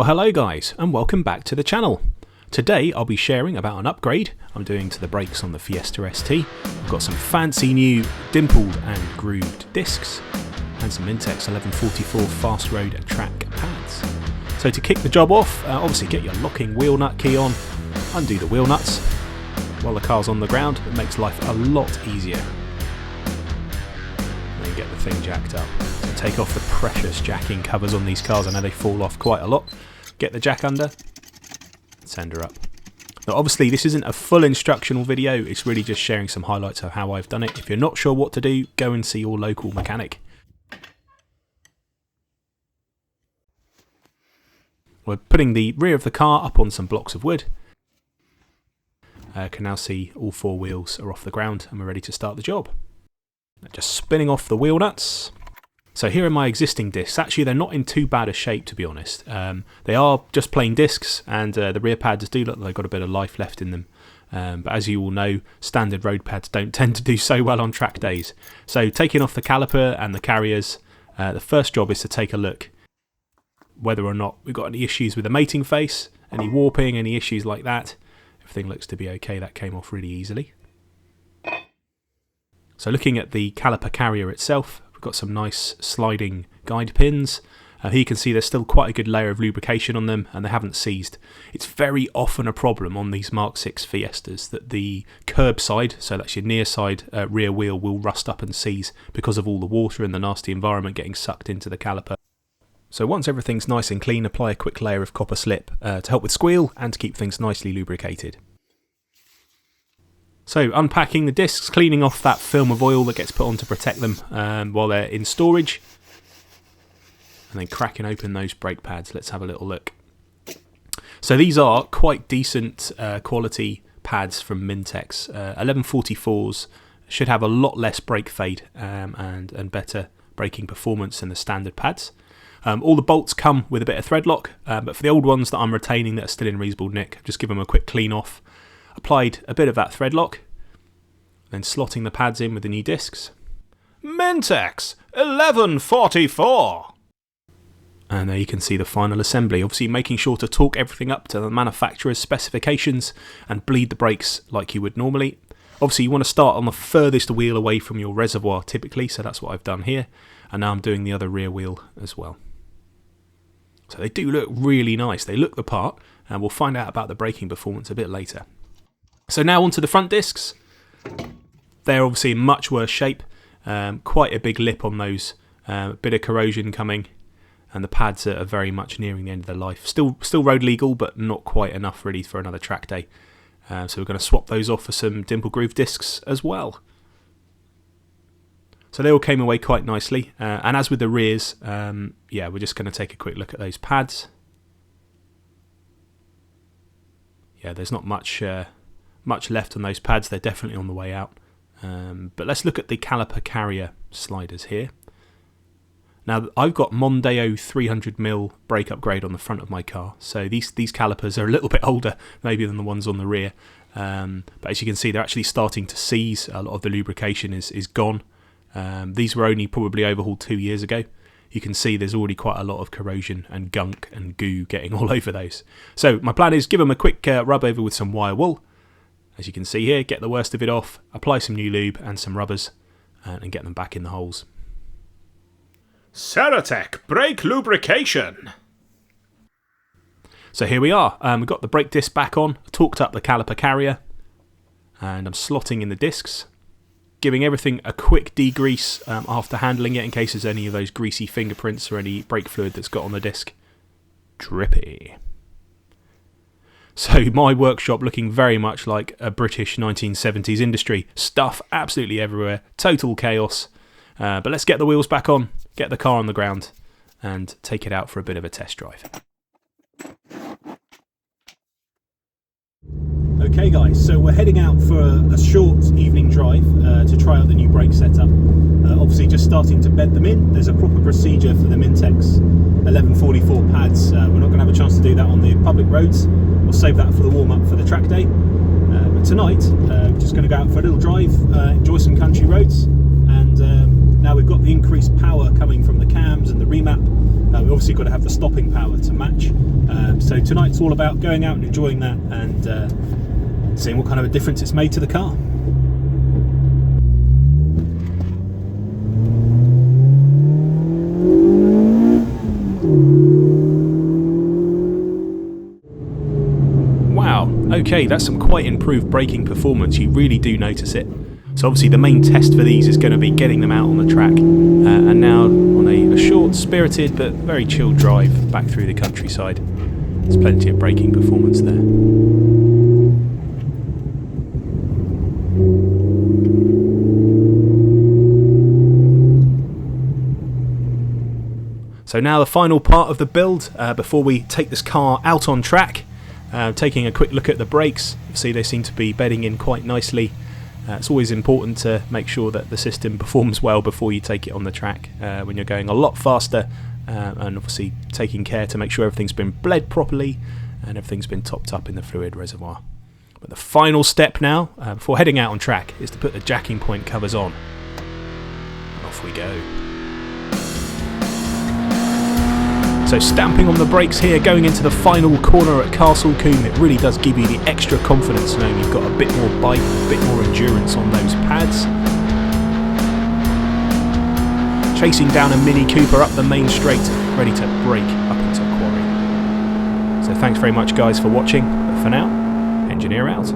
Well, hello guys, and welcome back to the channel. Today I'll be sharing about an upgrade I'm doing to the brakes on the Fiesta ST. I've got some fancy new dimpled and grooved discs and some Mintex 1144 fast road and track pads. So to kick the job off, obviously get your locking wheel nut key on, undo the wheel nuts while the car's on the ground. It makes life a lot easier. And then get the thing jacked up. So take off the precious jacking covers on these cars. I know they fall off quite a lot. Get the jack under, send her up. Now obviously this isn't a full instructional video, it's really just sharing some highlights of how I've done it. If you're not sure what to do, go and see your local mechanic. We're putting the rear of the car up on some blocks of wood. Can now see all four wheels are off the ground and we're ready to start the job. Just spinning off the wheel nuts. So here are my existing discs. Actually they're not in too bad a shape, to be honest. They are just plain discs, and the rear pads do look like they've got a bit of life left in them. But as you all know, standard road pads don't tend to do so well on track days. So taking off the caliper and the carriers, the first job is to take a look whether or not we've got any issues with the mating face, any warping, any issues like that. Everything looks to be okay. That came off really easily. So looking at the caliper carrier itself, got some nice sliding guide pins. Here you can see there's still quite a good layer of lubrication on them and they haven't seized. It's very often a problem on these Mk6 Fiestas that the curb side, so that's your near side rear wheel, will rust up and seize because of all the water and the nasty environment getting sucked into the caliper. So once everything's nice and clean, apply a quick layer of copper slip to help with squeal and to keep things nicely lubricated. So unpacking the discs, cleaning off that film of oil that gets put on to protect them while they're in storage, and then cracking open those brake pads. Let's have a little look. So these are quite decent quality pads from Mintex. 1144s should have a lot less brake fade and better braking performance than the standard pads. All the bolts come with a bit of thread lock, but for the old ones that I'm retaining that are still in reasonable nick, just give them a quick clean off. Applied a bit of that thread lock, then slotting the pads in with the new discs. Mintex 1144! And there you can see the final assembly. Obviously making sure to torque everything up to the manufacturer's specifications and bleed the brakes like you would normally. Obviously you want to start on the furthest wheel away from your reservoir typically, so that's what I've done here. And now I'm doing the other rear wheel as well. So they do look really nice. They look the part, and we'll find out about the braking performance a bit later. So now onto the front discs. They're obviously in much worse shape. Quite a big lip on those. A bit of corrosion coming. And the pads are very much nearing the end of their life. Still road legal, but not quite enough really for another track day. So we're going to swap those off for some dimple groove discs as well. So they all came away quite nicely. And as with the rears, yeah, we're just going to take a quick look at those pads. Yeah, there's not much left on those pads. They're definitely on the way out. But let's look at the caliper carrier sliders here. Now I've got Mondeo 300mm brake upgrade on the front of my car, so these calipers are a little bit older maybe than the ones on the rear. But as you can see, they're actually starting to seize. A lot of the lubrication is gone. These were only probably overhauled 2 years ago. You can see there's already quite a lot of corrosion and gunk and goo getting all over those. So my plan is give them a quick rub over with some wire wool. As you can see here, get the worst of it off, apply some new lube and some rubbers, and get them back in the holes. Ceratec brake lubrication. So here we are. We've got the brake disc back on, torqued up the caliper carrier, and I'm slotting in the discs, giving everything a quick degrease after handling it in case there's any of those greasy fingerprints or any brake fluid that's got on the disc. Drippy. So my workshop looking very much like a British 1970s industry. Stuff absolutely everywhere. Total chaos. But let's get the wheels back on, get the car on the ground, and take it out for a bit of a test drive. Okay guys, so we're heading out for a short evening drive to try out the new brake setup. Obviously just starting to bed them in. There's a proper procedure for the Mintex 1144 pads. We're not going to have a chance to do that on the public roads. We'll save that for the warm-up for the track day. But tonight, we're just going to go out for a little drive, enjoy some country roads, and now we've got the increased power coming from the cams and the remap. We've obviously got to have the stopping power to match. So tonight's all about going out and enjoying that and seeing what kind of a difference it's made to the car. Wow, okay, that's some quite improved braking performance. You really do notice it. So obviously the main test for these is going to be getting them out on the track, and now on a short, spirited but very chilled drive back through the countryside. There's plenty of braking performance there. So now the final part of the build before we take this car out on track. Taking a quick look at the brakes. See, they seem to be bedding in quite nicely. It's always important to make sure that the system performs well before you take it on the track when you're going a lot faster, and obviously taking care to make sure everything's been bled properly and everything's been topped up in the fluid reservoir. But the final step now, before heading out on track, is to put the jacking point covers on. And off we go. So stamping on the brakes here, going into the final corner at Castle Combe, it really does give you the extra confidence knowing you've got a bit more bite, a bit more endurance on those pads. Chasing down a Mini Cooper up the main straight, ready to brake up into Quarry. So thanks very much guys for watching, but for now, engineer out.